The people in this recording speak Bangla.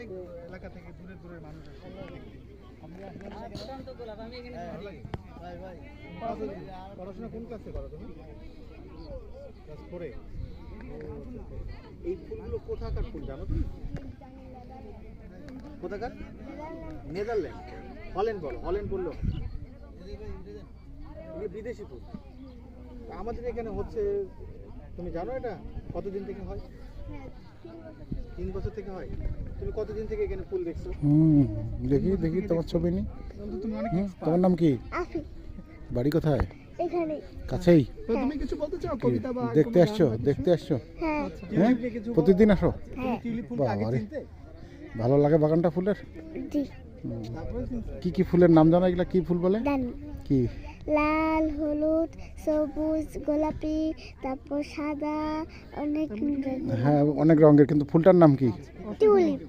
অনেক এলাকা থেকে দূরের দূরের মানুষ আসে দেখতে। পড়াশোনা কোন ক্লাসে করো তুমি? ক্লাস 4-এ। এই ফুলগুলো কোথাকার ফুল জানো তুমি? কোথাকার? নেদারল্যান্ড। হল্যান্ড বলো, হল্যান্ড বললো। এগুলো বিদেশি ফুল। আমাদের এখানে হচ্ছে, তুমি জানো এটা কতদিন থেকে হয়? 3 বছর থেকে হয়। তুমি কতদিন থেকে এখানে ফুল দেখছো? দেখি দেখি তোমার ছবি নেই। তুমি অনেক তোমার নাম কি? বাড়ি কোথায়? এখানে কাছেই? তুমি কিছু বলতে চাও কবিতা বা দেখতে আসছো? দেখতে আসছো? হ্যাঁ হ্যাঁ প্রতিদিন আসো? হ্যাঁ টিউলিপ ফুল আগে বাবারে। চিনতে? ভালো লাগে বাগানটা ফুলের? জি তারপরে চিনতে? কি কি ফুলের নাম জানো? এগুলা কি ফুল বলে? জানি কি? লাল হলুদ সবুজ গোলাপি তারপর সাদা অনেক হ্যাঁ অনেক রঙের, কিন্তু ফুলটার নাম কি? টিউলিপ